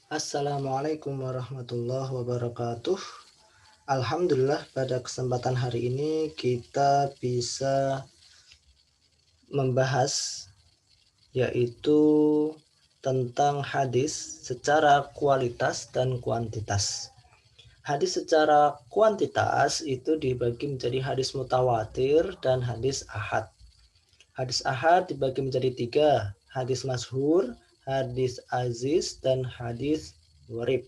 Assalamualaikum warahmatullahi wabarakatuh. Alhamdulillah pada kesempatan hari ini kita bisa membahas yaitu tentang hadis secara kualitas dan kuantitas. Hadis secara kuantitas itu dibagi menjadi hadis mutawatir dan hadis ahad. Hadis ahad dibagi menjadi 3, hadis masyhur, hadis aziz, dan hadis gharib.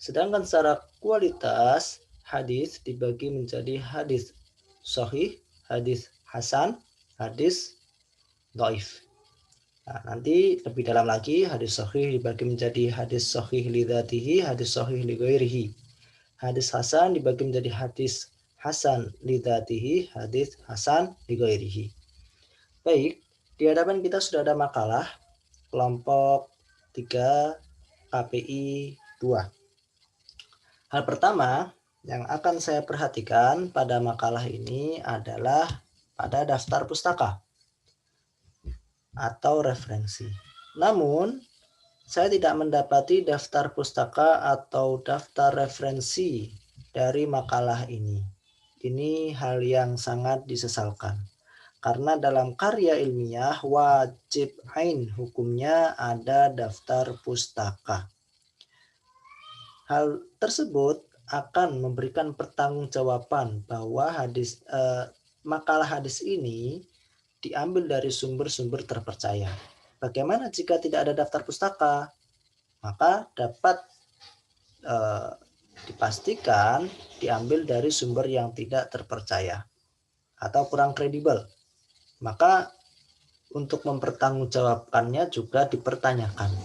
Sedangkan secara kualitas hadis dibagi menjadi hadis sahih, hadis hasan, hadis dhaif. Nah, nanti lebih dalam lagi hadis sahih dibagi menjadi hadis sahih li dzatihi, hadis sahih li ghairihi. Hadis hasan dibagi menjadi hadis hasan li dzatihi, hadis hasan li ghairihi. Baik, di hadapan kita sudah ada makalah kelompok 3 KPI 2. Hal pertama yang akan saya perhatikan pada makalah ini adalah pada daftar pustaka atau referensi. Namun, saya tidak mendapati daftar pustaka atau daftar referensi dari makalah ini. Ini hal yang sangat disesalkan. Karena dalam karya ilmiah wajib ain hukumnya ada daftar pustaka. Hal tersebut akan memberikan pertanggungjawaban bahwa makalah hadis ini diambil dari sumber-sumber terpercaya. Bagaimana jika tidak ada daftar pustaka? Maka dapat dipastikan diambil dari sumber yang tidak terpercaya atau kurang kredibel. Maka untuk mempertanggungjawabkannya juga dipertanyakan.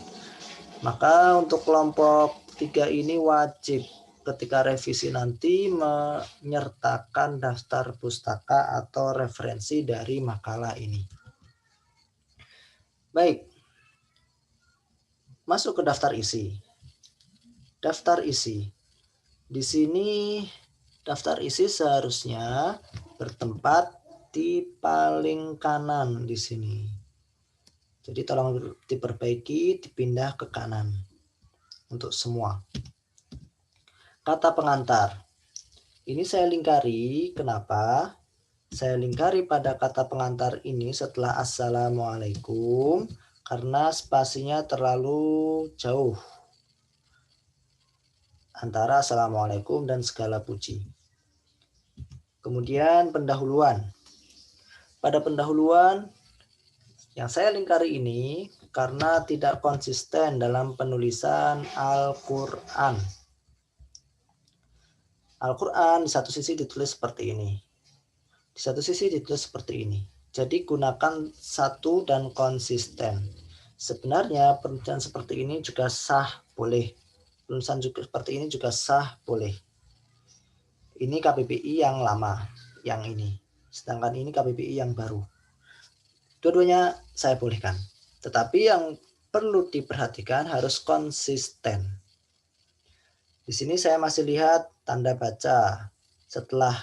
Maka untuk kelompok 3 ini wajib ketika revisi nanti menyertakan daftar pustaka atau referensi dari makalah ini. Baik, masuk ke daftar isi. Daftar isi. Di sini daftar isi seharusnya bertempat di paling kanan di sini. Jadi tolong diperbaiki, dipindah ke kanan untuk semua. Kata pengantar. Ini saya lingkari. Kenapa? Saya lingkari pada kata pengantar ini setelah Assalamualaikum karena spasinya terlalu jauh antara Assalamualaikum dan segala puji. Kemudian pendahuluan. Pada pendahuluan yang saya lingkari ini karena tidak konsisten dalam penulisan Al-Quran. Al-Quran di satu sisi ditulis seperti ini. Di satu sisi ditulis seperti ini. Jadi gunakan satu dan konsisten. Sebenarnya penulisan seperti ini juga sah, boleh. Penulisan juga seperti ini juga sah, boleh. Ini KBBI yang lama, yang ini. Sedangkan ini KBBI yang baru. Dua-duanya saya bolehkan. Tetapi yang perlu diperhatikan harus konsisten. Di sini saya masih lihat tanda baca. Setelah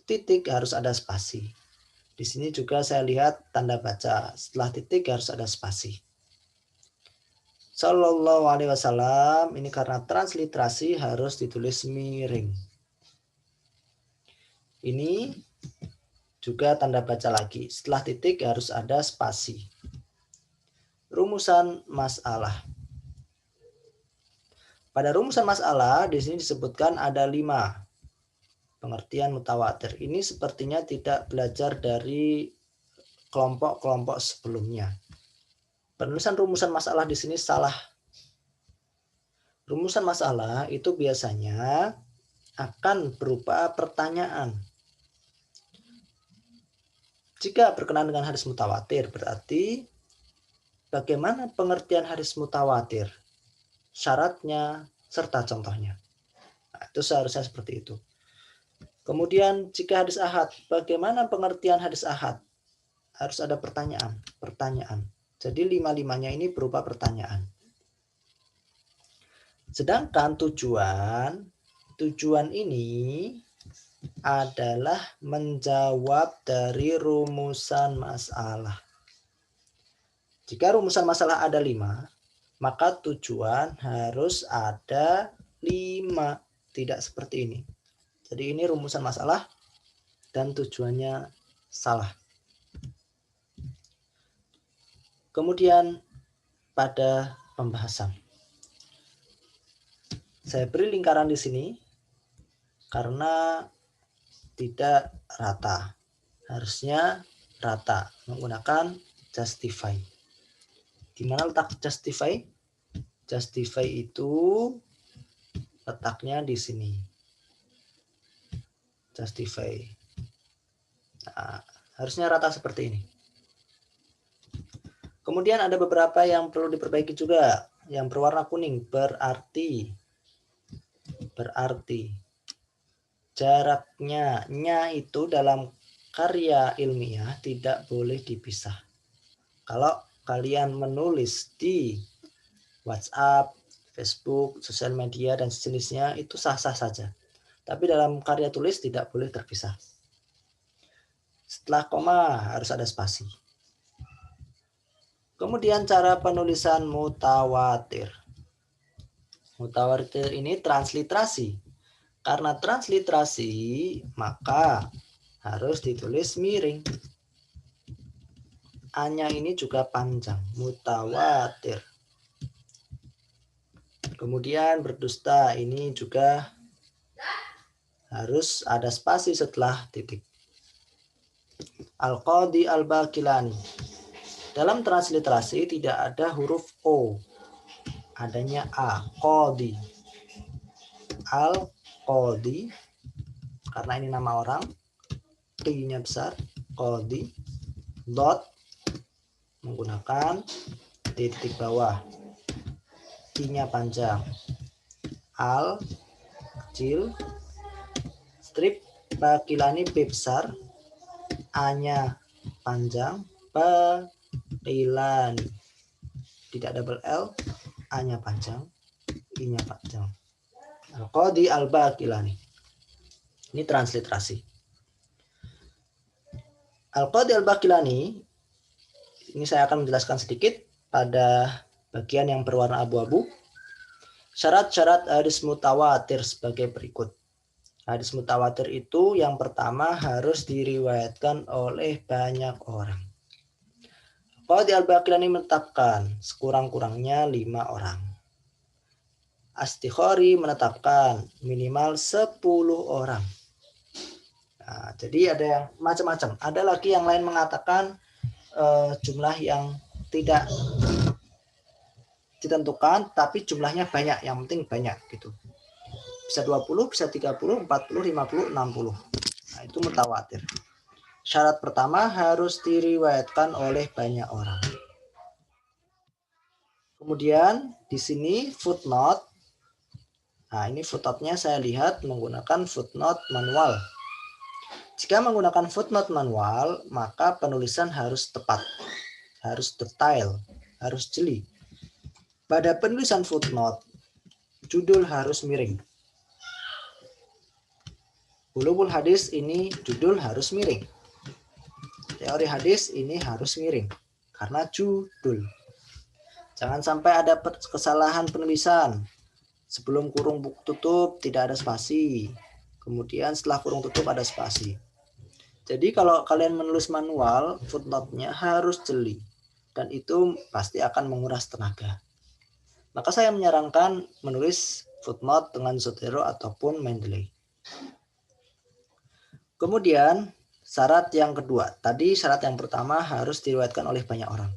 titik harus ada spasi. Di sini juga saya lihat tanda baca. Setelah titik harus ada spasi. Sallallahu alaihi wasallam ini karena transliterasi harus ditulis miring. Ini juga tanda baca lagi. Setelah titik harus ada spasi. Rumusan masalah. Pada rumusan masalah di sini disebutkan ada 5 pengertian mutawatir. Ini sepertinya tidak belajar dari kelompok-kelompok sebelumnya. Penulisan rumusan masalah di sini salah. Rumusan masalah itu biasanya akan berupa pertanyaan. Jika berkenaan dengan hadis mutawatir, berarti bagaimana pengertian hadis mutawatir, syaratnya, serta contohnya. Nah, itu seharusnya seperti itu. Kemudian jika hadis ahad, bagaimana pengertian hadis ahad? Harus ada pertanyaan. Jadi 5-5-nya ini berupa pertanyaan. Sedangkan tujuan ini adalah menjawab dari rumusan masalah. Jika rumusan masalah ada 5, maka tujuan harus ada 5, tidak seperti ini. Jadi ini rumusan masalah dan tujuannya salah. Kemudian pada pembahasan, saya beri lingkaran di sini karena tidak rata. Harusnya rata menggunakan justify. Di mana letak justify? Justify itu letaknya di sini. Justify. Nah, harusnya rata seperti ini. Kemudian ada beberapa yang perlu diperbaiki juga. Yang berwarna kuning berarti jaraknya itu dalam karya ilmiah tidak boleh dipisah. Kalau kalian menulis di WhatsApp, Facebook, sosial media, dan sejenisnya itu sah-sah saja. Tapi dalam karya tulis tidak boleh terpisah. Setelah koma harus ada spasi. Kemudian cara penulisan mutawatir. Mutawatir ini transliterasi. Karena transliterasi, maka harus ditulis miring. A-nya ini juga panjang, mutawatir. Kemudian berdusta ini juga harus ada spasi setelah titik. Al-Qadhi Al-Baqilani. Dalam transliterasi tidak ada huruf O. Adanya A. Qadhi. Al-Qadhi. Karena ini nama orang. Q-nya besar. Qadhi. Dot. Menggunakan titik bawah. I-nya panjang. Al. Kecil. Strip. Baqilani B besar. A-nya panjang. Baqilani. Tidak double L. A-nya panjang. I-nya panjang. Al-Qadhi Al-Baqilani. Ini transliterasi. Al-Qadhi Al-Baqilani. Ini saya akan menjelaskan sedikit pada bagian yang berwarna abu-abu. Syarat-syarat hadis mutawatir sebagai berikut. Hadis mutawatir itu yang pertama harus diriwayatkan oleh banyak orang. Qadhi Al-Baqilani menetapkan sekurang-kurangnya 5 orang. Astikhori menetapkan minimal 10 orang. Nah, jadi ada yang macam-macam. Ada lagi yang lain mengatakan jumlah yang tidak ditentukan, tapi jumlahnya banyak. Yang penting banyak gitu. Bisa 20, bisa 30, 40, 50, 60. Nah, itu mutawatir. Syarat pertama harus diriwayatkan oleh banyak orang. Kemudian di sini footnote. Nah, ini footnote-nya saya lihat menggunakan footnote manual. Jika menggunakan footnote manual, maka penulisan harus tepat, harus detail, harus jeli. Pada penulisan footnote, judul harus miring. Ulumul hadis ini judul harus miring. Teori hadis ini harus miring karena judul. Jangan sampai ada kesalahan penulisan. Sebelum kurung tutup tidak ada spasi. Kemudian setelah kurung tutup ada spasi. Jadi kalau kalian menulis manual, footnote-nya harus jeli. Dan itu pasti akan menguras tenaga. Maka saya menyarankan menulis footnote dengan Zotero ataupun Mendeley. Kemudian syarat yang kedua, tadi syarat yang pertama harus diriwayatkan oleh banyak orang.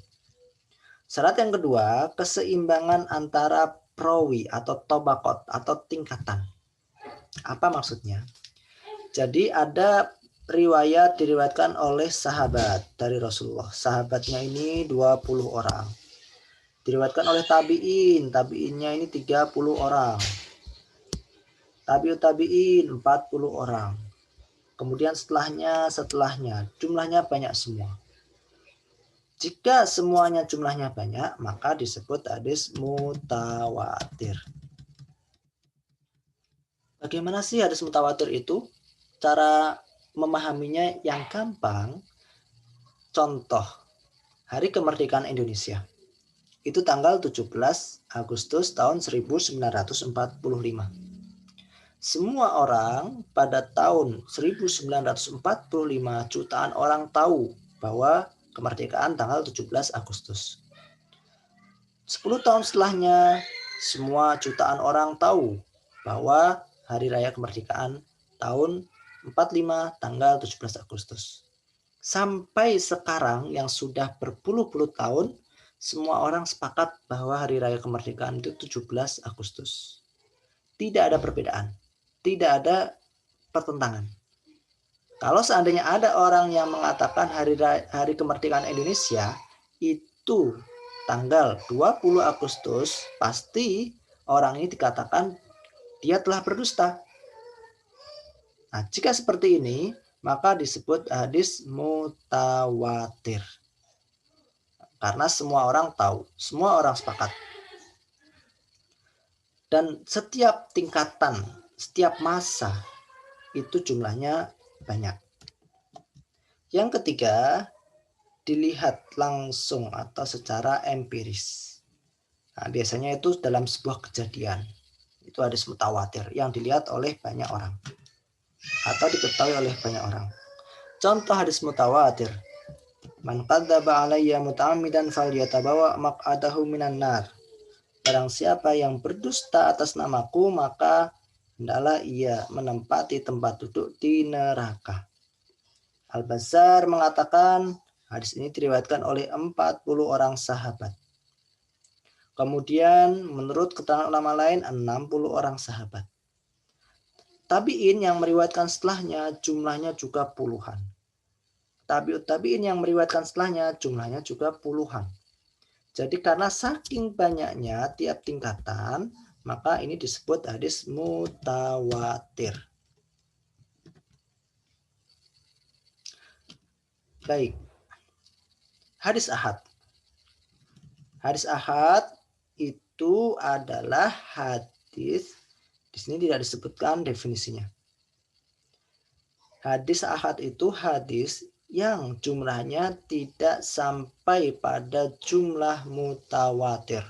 Syarat yang kedua, keseimbangan antara perawi atau tobakot atau tingkatan. Apa maksudnya? Jadi ada riwayat diriwayatkan oleh sahabat dari Rasulullah. Sahabatnya ini 20 orang. Diriwayatkan oleh tabi'in, tabi'innya ini 30 orang. Tabi'ut tabi'in 40 orang. Kemudian setelahnya, jumlahnya banyak semua. Jika semuanya jumlahnya banyak, maka disebut hadis mutawatir. Bagaimana sih hadis mutawatir itu? Cara memahaminya yang gampang, contoh hari kemerdekaan Indonesia. itu tanggal 17 Agustus tahun 1945. Semua orang pada tahun 1945 jutaan orang tahu bahwa kemerdekaan tanggal 17 Agustus. 10 tahun setelahnya, semua jutaan orang tahu bahwa Hari Raya Kemerdekaan tahun 45 tanggal 17 Agustus. Sampai sekarang yang sudah berpuluh-puluh tahun, semua orang sepakat bahwa Hari Raya Kemerdekaan itu 17 Agustus. Tidak ada perbedaan, tidak ada pertentangan. Kalau seandainya ada orang yang mengatakan Hari Kemerdekaan Indonesia itu tanggal 20 Agustus, pasti orang ini dikatakan dia telah berdusta. Nah, jika seperti ini, maka disebut hadis mutawatir. Karena semua orang tahu, semua orang sepakat. Dan setiap tingkatan, setiap masa, itu jumlahnya banyak. Yang ketiga, dilihat langsung atau secara empiris. Nah, biasanya itu dalam sebuah kejadian. Itu hadis mutawatir yang dilihat oleh banyak orang atau diketahui oleh banyak orang. Contoh hadis mutawatir. Man qadzaba alayya muta'ammidan falyatabawa maq'adahu minan nar. Barang siapa yang berdusta atas namaku, maka hendaklah ia menempati tempat duduk di neraka. Al-Bazzar mengatakan hadis ini diriwayatkan oleh 40 orang sahabat. Kemudian menurut keterangan ulama lain 60 orang sahabat. Tabi'in yang meriwayatkan setelahnya jumlahnya juga puluhan. Tabi'ut tabi'in yang meriwayatkan setelahnya jumlahnya juga puluhan. Jadi karena saking banyaknya tiap tingkatan, maka ini disebut hadis mutawatir. Baik. Hadis ahad. Hadis ahad itu adalah hadis, di sini tidak disebutkan definisinya. Hadis ahad itu hadis yang jumlahnya tidak sampai pada jumlah mutawatir.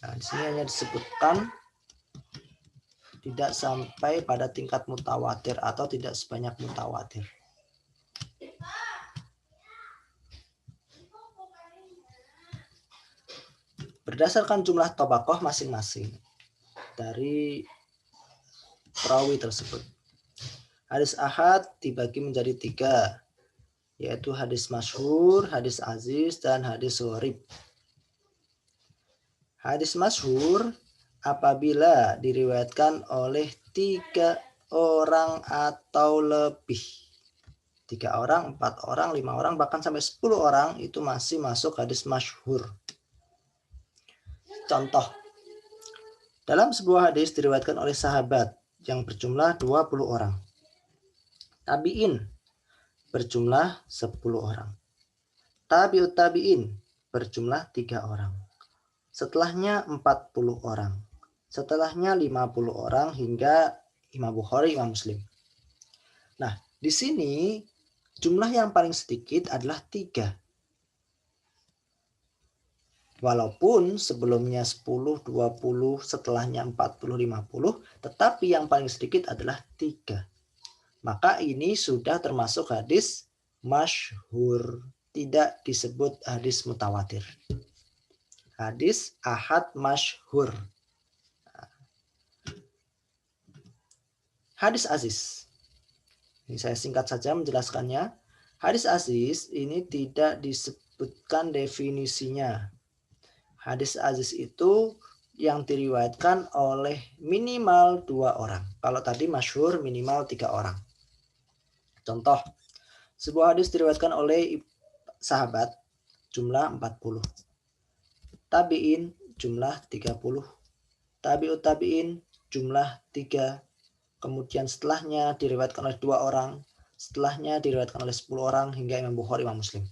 Nah, di sini hanya disebutkan tidak sampai pada tingkat mutawatir atau tidak sebanyak mutawatir. Berdasarkan jumlah tabaqah masing-masing dari perawi tersebut. Hadis ahad dibagi menjadi 3, yaitu hadis masyhur, hadis aziz, dan hadis gharib. Hadis masyhur apabila diriwayatkan oleh 3 orang atau lebih. 3 orang, 4 orang, 5 orang, bahkan sampai 10 orang itu masih masuk hadis masyhur. Contoh, dalam sebuah hadis diriwayatkan oleh sahabat yang berjumlah 20 orang. Tabi'in berjumlah 10 orang. Tabi'ut tabi'in berjumlah 3 orang. Setelahnya 40 orang. Setelahnya 50 orang hingga Imam Bukhari, Imam Muslim. Nah, di sini jumlah yang paling sedikit adalah 3. Walaupun sebelumnya 10, 20, setelahnya 40, 50, tetapi yang paling sedikit adalah 3. Maka ini sudah termasuk hadis masyhur, tidak disebut hadis mutawatir. Hadis ahad masyhur. Hadis aziz. Ini saya singkat saja menjelaskannya. Hadis aziz ini tidak disebutkan definisinya. Hadis aziz itu yang diriwayatkan oleh minimal 2 orang. Kalau tadi masyhur minimal 3 orang. Contoh, sebuah hadis diriwayatkan oleh sahabat jumlah 40. Tabi'in jumlah 30. Tabi'ut tabi'in jumlah 3. Kemudian setelahnya diriwayatkan oleh 2 orang. Setelahnya diriwayatkan oleh 10 orang hingga Imam Bukhari, Imam Muslim.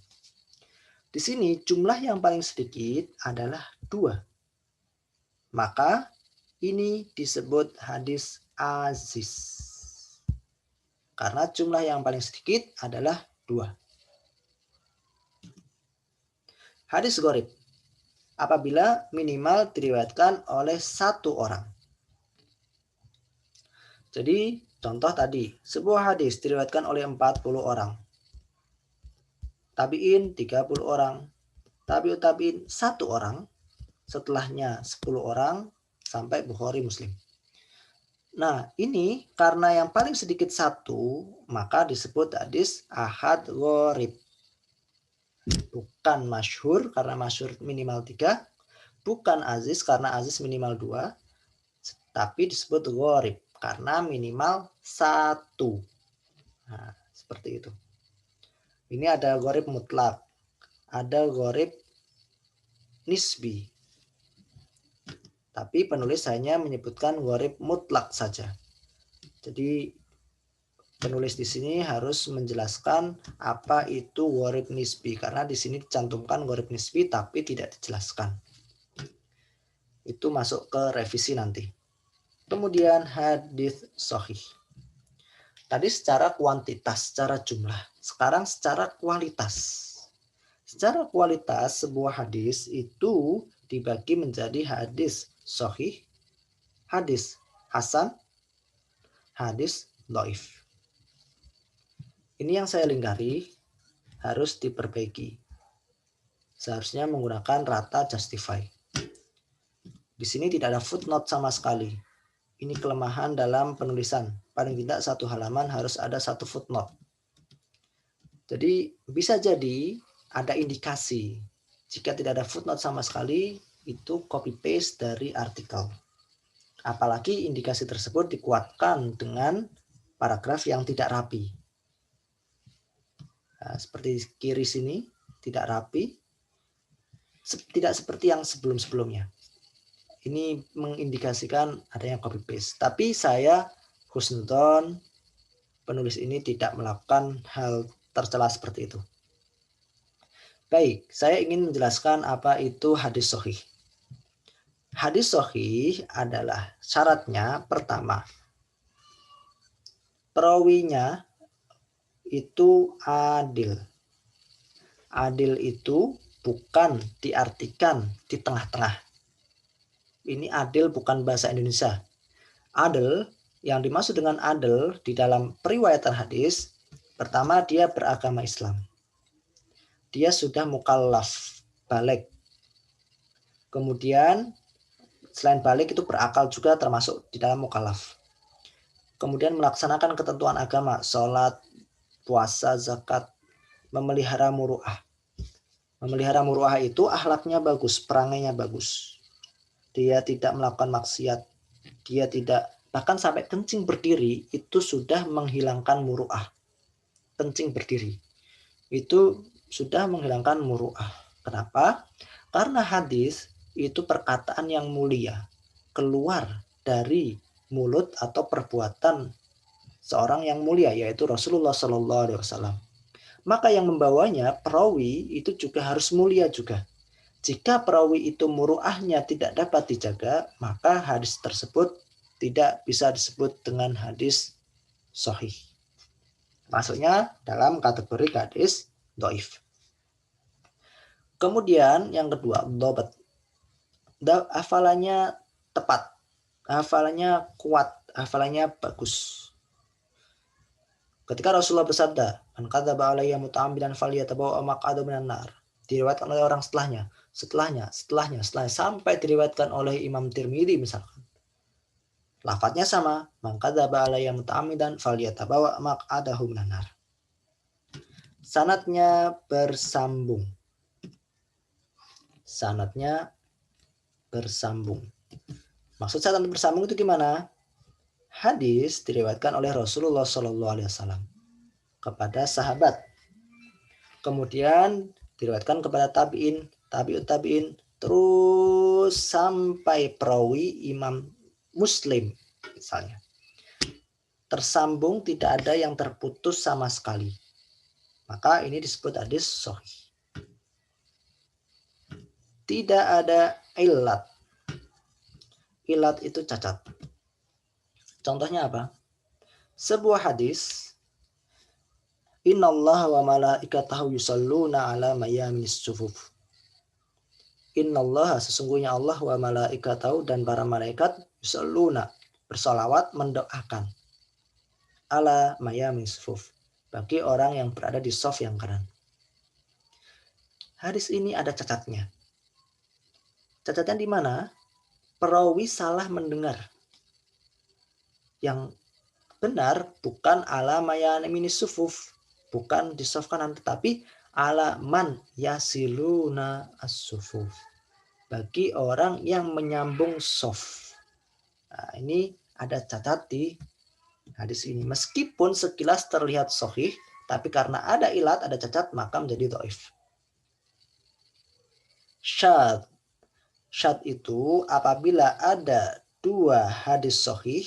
Di sini jumlah yang paling sedikit adalah 2. Maka ini disebut hadis aziz. Karena jumlah yang paling sedikit adalah 2. Hadis gharib. apabila minimal diriwayatkan oleh satu orang. Jadi contoh tadi, sebuah hadis diriwayatkan oleh 40 orang. Tabi'in 30 orang. Tabi'ut tabi'in 1 orang. Setelahnya 10 orang sampai Bukhari Muslim. Nah, ini karena yang paling sedikit satu, maka disebut hadis ahad gharib. Bukan masyhur karena masyhur minimal 3, bukan aziz karena aziz minimal 2, tapi disebut gharib karena minimal 1. Nah, seperti itu. Ini ada gharib mutlak, ada gharib nisbi. Tapi penulis hanya menyebutkan gharib mutlak saja. Jadi penulis di sini harus menjelaskan apa itu gharib nisbi karena di sini dicantumkan gharib nisbi tapi tidak dijelaskan. Itu masuk ke revisi nanti. Kemudian hadis sahih. Tadi secara kuantitas, secara jumlah. Sekarang secara kualitas. Secara kualitas sebuah hadis itu dibagi menjadi hadis sahih, hadis hasan, hadis dhaif. Ini yang saya lingkari harus diperbaiki. Seharusnya menggunakan rata justify. Di sini tidak ada footnote sama sekali. Ini kelemahan dalam penulisan. Paling tidak satu halaman harus ada satu footnote. Jadi bisa jadi ada indikasi. Jika tidak ada footnote sama sekali, itu copy paste dari artikel. Apalagi indikasi tersebut dikuatkan dengan paragraf yang tidak rapi. Nah, seperti kiri sini, tidak rapi. Tidak seperti yang sebelum-sebelumnya. Ini mengindikasikan adanya copy paste. Tapi saya husnudon, penulis ini tidak melakukan hal tercela seperti itu. Baik, saya ingin menjelaskan apa itu hadis sahih. Hadis sahih adalah syaratnya pertama, perawinya itu adil. Adil itu bukan diartikan di tengah-tengah. Ini adil bukan bahasa Indonesia. Adil, yang dimaksud dengan adil di dalam periwayatan hadis, pertama dia beragama Islam. Dia sudah mukallaf, baligh. Kemudian selain baligh itu berakal juga termasuk di dalam mukallaf. Kemudian melaksanakan ketentuan agama, sholat, puasa, zakat, memelihara muru'ah. Memelihara muru'ah itu akhlaknya bagus, perangainya bagus. Dia tidak melakukan maksiat. Dia tidak, bahkan sampai kencing berdiri itu sudah menghilangkan muru'ah. Kencing berdiri itu sudah menghilangkan muru'ah. Kenapa? Karena hadis itu perkataan yang mulia, keluar dari mulut atau perbuatan seorang yang mulia, yaitu Rasulullah SAW. Maka yang membawanya, perawi, itu juga harus mulia juga. Jika perawi itu muru'ahnya tidak dapat dijaga, maka hadis tersebut tidak bisa disebut dengan hadis sahih. Masuknya dalam kategori hadis dhaif. Kemudian yang kedua, dhabat. Hafalannya tepat, hafalannya kuat, hafalannya bagus. Ketika Rasulullah bersabda, "Man kadzaba alayya muta'ammidan falyatabawwa maq'adahu minan nar." Diriwayatkan oleh orang setelahnya sampai diriwayatkan oleh Imam Tirmidzi misalkan. Lafadznya sama, "Man kadzaba alayya muta'ammidan falyatabawwa maq'adahu minan nar." Sanadnya bersambung. Sanadnya bersambung. Maksud sanad bersambung itu gimana? Hadis diriwayatkan oleh Rasulullah SAW kepada sahabat. Kemudian diriwayatkan kepada tabi'in, tabi'ut tabi'in, terus sampai perawi Imam Muslim misalnya. Tersambung, tidak ada yang terputus sama sekali. Maka ini disebut hadis sahih. Tidak ada illat. Illat itu cacat. Contohnya apa? Sebuah hadis, innallaha wa malaikatahu yusalluna ala mayamis sufuf. Innallaha, sesungguhnya Allah wa malaikatahu, dan para malaikat, yusalluna, bersolawat, mendoakan, ala mayami sufuf, bagi orang yang berada di saf yang kanan. Hadis ini ada cacatnya. Cacatnya di mana? Perawi salah mendengar. Yang benar bukan ala mayami sufuf, bukan di saf kanan, tetapi ala man yasiluna as-sufuf, bagi orang yang menyambung saf. Nah, ini ada cacat di hadis ini. Meskipun sekilas terlihat sahih, tapi karena ada ilat, ada cacat, maka menjadi dhaif. Syadz. Syadz itu apabila ada dua hadis sahih,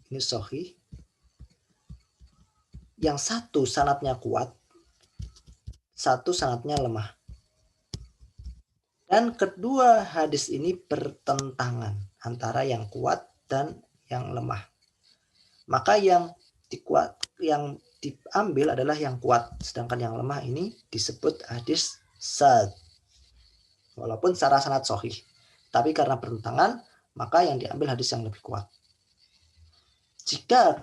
ini sahih, yang satu sanadnya kuat, satu sanadnya lemah. Dan kedua hadis ini bertentangan antara yang kuat dan yang lemah. Maka yang diambil adalah yang kuat, sedangkan yang lemah ini disebut hadis syadz. Walaupun secara sanad sahih, tapi karena bertentangan, maka yang diambil hadis yang lebih kuat. Jika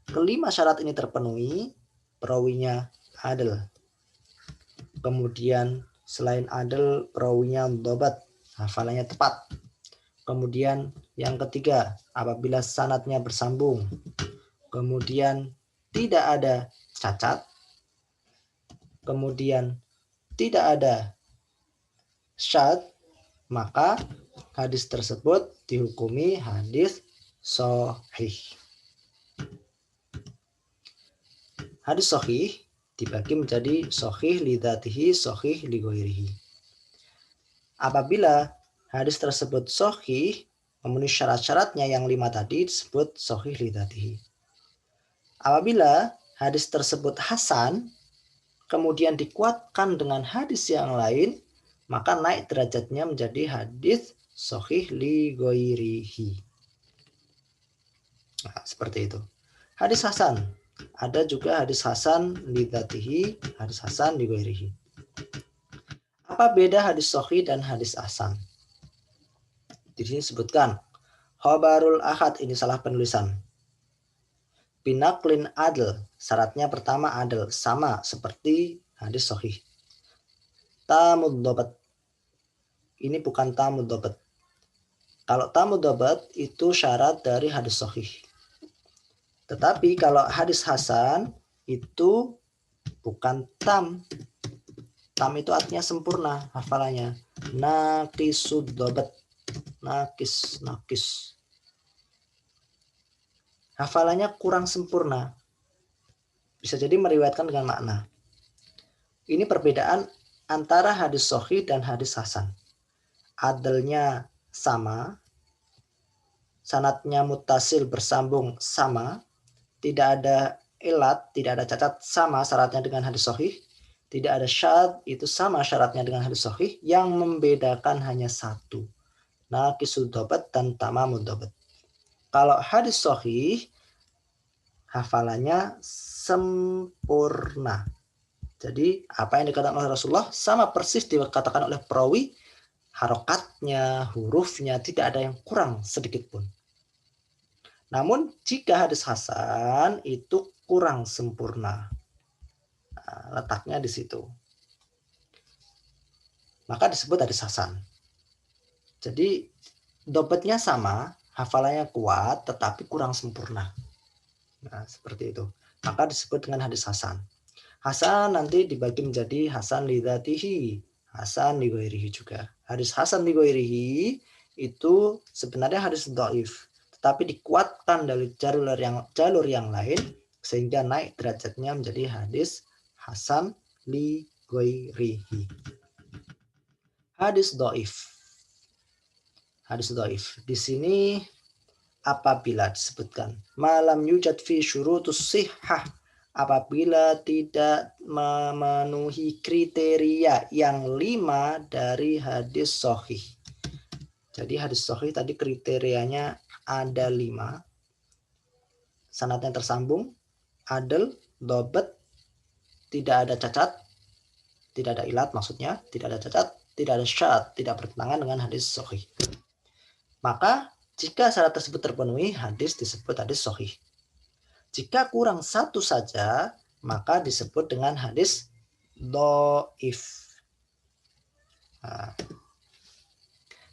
kelima syarat ini terpenuhi, perawinya adil, kemudian selain adil, perawinya dhabat, hafalannya tepat. Kemudian yang ketiga, apabila sanadnya bersambung, kemudian tidak ada cacat, kemudian tidak ada syadz, maka hadis tersebut dihukumi hadis sahih. Hadis sahih dibagi menjadi sahih li dzatihi, sahih li ghairihi. Apabila hadis tersebut sahih, memenuhi syarat-syaratnya yang 5 tadi, disebut sahih li dzatihi. Apabila hadis tersebut hasan, kemudian dikuatkan dengan hadis yang lain, maka naik derajatnya menjadi hadis sahih li ghairihi. Nah, seperti itu. Hadis hasan. Ada juga hadis hasan li dzatihi, hadis hasan li ghairihi. Apa beda hadis sahih dan hadis hasan? Di sini disebutkan khabarul ahad, ini salah penulisan. Binaklin adl, syaratnya pertama adl, sama seperti hadis sahih. Tamud dhabat, ini bukan tamud dhabat. Kalau tamud dhabat itu syarat dari hadis sahih. Tetapi kalau hadis hasan itu bukan tam. Tam itu artinya sempurna, hafalannya. Naqisud dhabat. Nakis. Hafalannya kurang sempurna. Bisa jadi meriwayatkan dengan makna. Ini perbedaan antara hadis sahih dan hadis hasan. Adalnya sama, sanadnya muttasil bersambung sama, tidak ada ilat, tidak ada cacat, sama syaratnya dengan hadis sahih, tidak ada syadz, itu sama syaratnya dengan hadis sahih, yang membedakan hanya satu, naqisul dhabat dan tamamud dhabat. Kalau hadis sahih, hafalannya sempurna. Jadi apa yang dikatakan oleh Rasulullah sama persis dikatakan oleh perawi, harokatnya, hurufnya tidak ada yang kurang sedikit pun. Namun jika hadis hasan itu kurang sempurna. Nah, letaknya di situ. Maka disebut hadis hasan. Jadi dhabatnya sama, hafalannya kuat, tetapi kurang sempurna. Nah, seperti itu. Maka disebut dengan hadis hasan. Hasan nanti dibagi menjadi hasan li dzatihi, hasan li ghairihi juga. Hadis hasan li ghairihi itu sebenarnya hadis dhaif, tapi dikuatkan dari jalur yang lain sehingga naik derajatnya menjadi hadis hasan li ghairihi. Hadis dhaif. Hadis dhaif. Di sini apabila disebutkan malam yujad fi syurutus sihhah, apabila tidak memenuhi kriteria yang 5 dari hadis sahih. Jadi hadis sahih tadi kriterianya ada 5. Sanadnya tersambung, adil, dhabat, tidak ada cacat, tidak ada ilat maksudnya, tidak ada cacat, tidak ada syad, tidak bertentangan dengan hadis sahih. Maka jika syarat tersebut terpenuhi, hadis disebut hadis sahih. Jika kurang satu saja, maka disebut dengan hadis dhaif. Nah,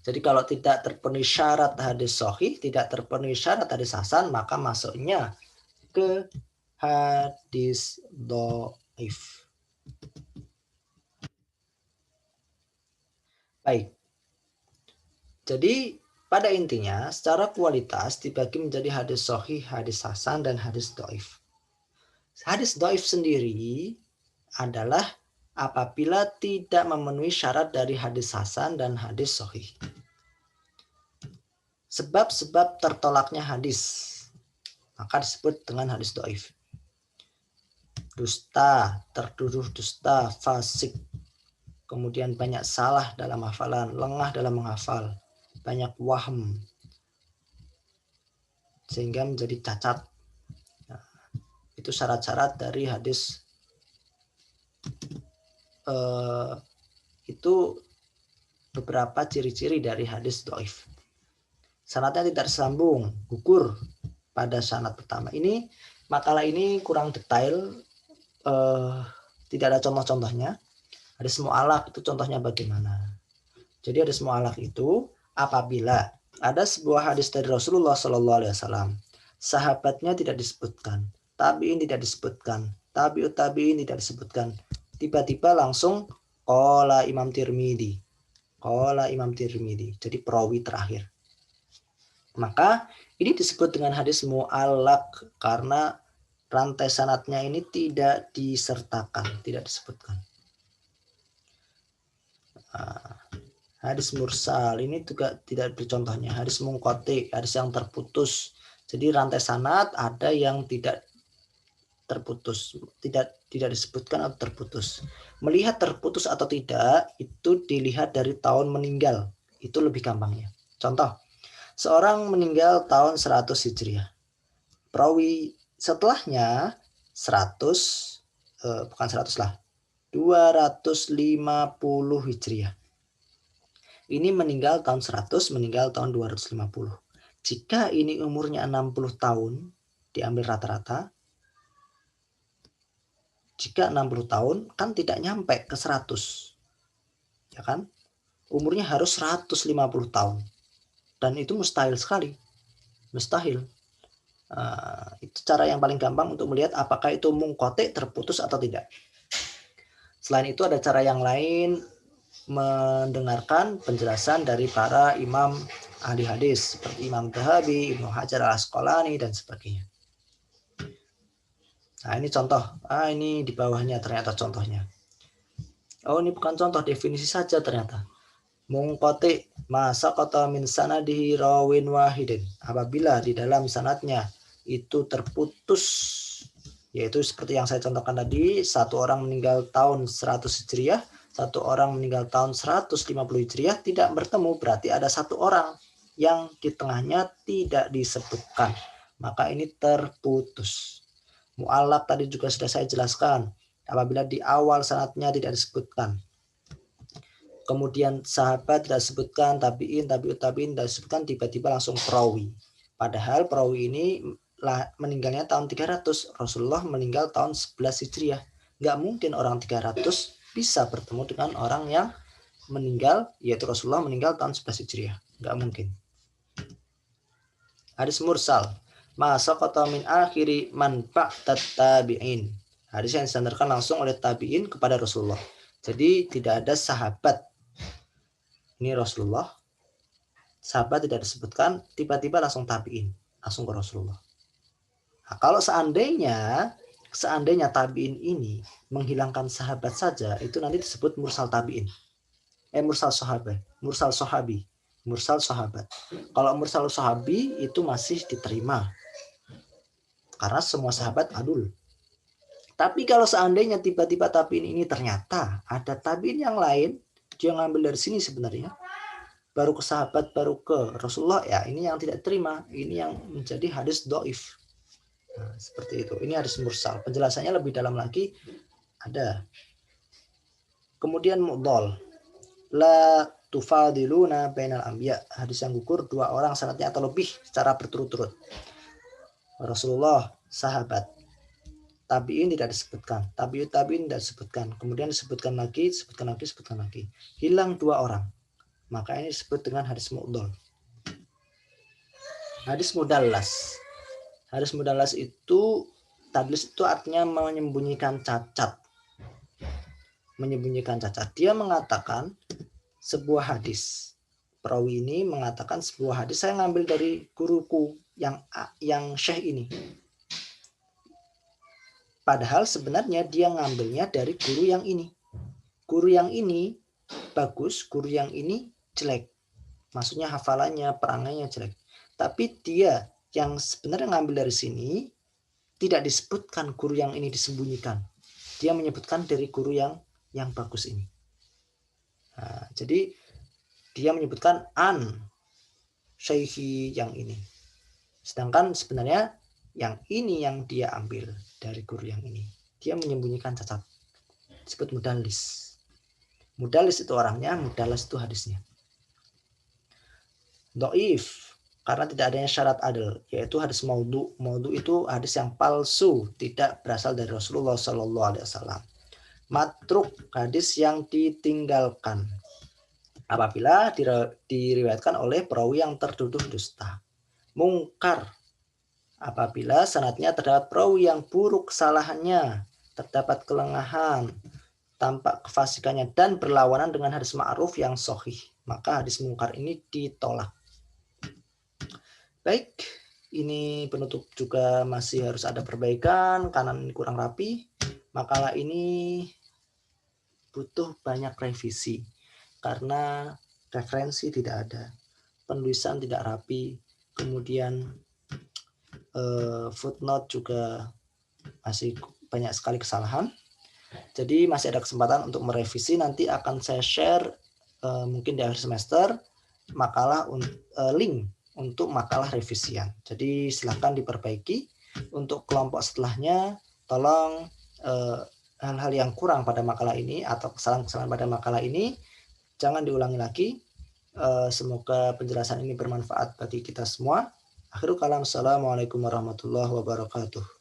jadi kalau tidak terpenuhi syarat hadis sahih, tidak terpenuhi syarat hadis hasan, maka masuknya ke hadis dhaif. Baik. Jadi pada intinya secara kualitas dibagi menjadi hadis sahih, hadis hasan, dan hadis dhaif. Hadis dhaif sendiri adalah apabila tidak memenuhi syarat dari hadis hasan dan hadis sahih. Sebab-sebab tertolaknya hadis maka disebut dengan hadis dhaif. Dusta, tertuduh dusta, fasik, kemudian banyak salah dalam hafalan, lengah dalam menghafal, banyak wahm, sehingga menjadi cacat. Nah, itu syarat-syarat dari hadis itu beberapa ciri-ciri dari hadis dhaif. Sanadnya tidak tersambung, gugur pada sanad pertama. Ini makalah ini kurang detail, tidak ada contoh-contohnya. Hadis mu'allaq itu contohnya bagaimana? Jadi hadis mu'allaq itu apabila ada sebuah hadis dari Rasulullah SAW, sahabatnya tidak disebutkan, tabi'in tidak disebutkan, tabi'ut tabi'in tidak disebutkan, tiba-tiba langsung qala Imam Tirmidzi, jadi perawi terakhir. Maka ini disebut dengan hadis mu'allaq karena rantai sanadnya ini tidak disertakan, tidak disebutkan. Hadis mursal ini juga tidak bercontohnya. Hadis munqati, hadis yang terputus. Jadi rantai sanad ada yang tidak terputus, tidak disebutkan atau terputus. Melihat terputus atau tidak itu dilihat dari tahun meninggal. Itu lebih gampangnya. Contoh, seorang meninggal tahun 100 Hijriah. Perawi setelahnya 250 Hijriah. Ini meninggal tahun 100, meninggal tahun 250. Jika ini umurnya 60 tahun, diambil rata-rata. Jika 60 tahun, kan tidak nyampe ke 100. Ya kan? Umurnya harus 150 tahun. Dan itu mustahil sekali. Mustahil. Itu cara yang paling gampang untuk melihat apakah itu munqati, terputus atau tidak. Selain itu ada cara yang lain, mendengarkan penjelasan dari para imam ahli hadis seperti Imam Dhahabi, Ibnu Hajar al-Asqalani dan sebagainya. Nah, ini contoh. Ini di bawahnya ternyata contohnya. Oh, ini bukan contoh, definisi saja ternyata. Munqati ma saqata min sanadihi rawin wahidin. Apabila di dalam sanadnya itu terputus, yaitu seperti yang saya contohkan tadi, satu orang meninggal tahun 100 Hijriah, satu orang meninggal tahun 150 Hijriah, tidak bertemu, berarti ada satu orang yang di tengahnya tidak disebutkan. Maka ini terputus. Mu'allaq tadi juga sudah saya jelaskan. Apabila di awal sanadnya tidak disebutkan, kemudian sahabat tidak disebutkan, tabi'in, tabi'ut tabi'in tidak disebutkan, tiba-tiba langsung perawi. Padahal perawi ini meninggalnya tahun 300, Rasulullah meninggal tahun 11 Hijriah. Nggak mungkin orang 300 bisa bertemu dengan orang yang meninggal, yaitu Rasulullah meninggal tahun 11 Hijriah. Nggak mungkin. Hadis mursal. Ma saqata min akhiri man ba'dat tabi'in. Hadis yang disandarkan langsung oleh tabi'in kepada Rasulullah. Jadi tidak ada sahabat. Ini Rasulullah. Sahabat tidak disebutkan, tiba-tiba langsung tabi'in, langsung ke Rasulullah. Nah, kalau seandainya tabi'in ini menghilangkan sahabat saja, itu nanti disebut mursal tabi'in. Mursal sahabi. Mursal sahabat. Kalau mursal sahabi itu masih diterima. Karena semua sahabat adul. Tapi kalau seandainya tiba-tiba tabi'in ini ternyata ada tabi'in yang lain, dia ngambil dari sini sebenarnya, baru ke sahabat, baru ke Rasulullah, ya ini yang tidak terima. Ini yang menjadi hadis dhaif. Nah, seperti itu. Ini hadis mursal. Penjelasannya lebih dalam lagi ada. Kemudian mu'dhal. La tufadiluna bainal anbiya. Hadis yang gugur, dua orang sanadnya atau lebih secara berturut-turut. Rasulullah, sahabat. Tabi'in tidak disebutkan. Tabi'in tidak disebutkan. Kemudian disebutkan lagi. Hilang dua orang. Maka ini disebut dengan hadis mu'dhal. Hadis mudallas. Hadis mudallas itu, tadlis itu artinya menyembunyikan cacat. Dia mengatakan sebuah hadis. Perawi ini mengatakan sebuah hadis, saya ngambil dari guruku yang syekh ini. Padahal sebenarnya dia ngambilnya dari guru yang ini. Guru yang ini bagus, guru yang ini jelek. Maksudnya hafalannya, perangainya jelek. Tapi dia yang sebenarnya ngambil dari sini, tidak disebutkan guru yang ini disembunyikan. Dia menyebutkan dari guru yang bagus ini. Nah, jadi dia menyebutkan an syekhi yang ini. Sedangkan sebenarnya yang ini yang dia ambil dari guru yang ini. Dia menyembunyikan cacat. Disebut mudallis. Mudallis itu orangnya, mudallas itu hadisnya. Dhaif, karena tidak adanya syarat adil, yaitu hadis maudhu. Maudhu itu hadis yang palsu, tidak berasal dari Rasulullah SAW. Matruk, hadis yang ditinggalkan apabila diriwayatkan oleh perawi yang tertuduh dusta. Mungkar, apabila sanadnya terdapat perawi yang buruk kesalahannya, terdapat kelengahan, tampak kefasikannya, dan berlawanan dengan hadis ma'ruf yang sahih, maka hadis mungkar ini ditolak. Baik, ini penutup juga masih harus ada perbaikan, kanan ini kurang rapi. Makalah ini butuh banyak revisi karena referensi tidak ada, penulisan tidak rapi, kemudian footnote juga masih banyak sekali kesalahan. Jadi masih ada kesempatan untuk merevisi. Nanti akan saya share mungkin di akhir semester makalah link untuk makalah revisian. Jadi silakan diperbaiki. Untuk kelompok setelahnya, tolong hal-hal yang kurang pada makalah ini atau kesalahan-kesalahan pada makalah ini jangan diulangi lagi. Semoga penjelasan ini bermanfaat bagi kita semua. Akhirul kalam, assalamualaikum warahmatullahi wabarakatuh.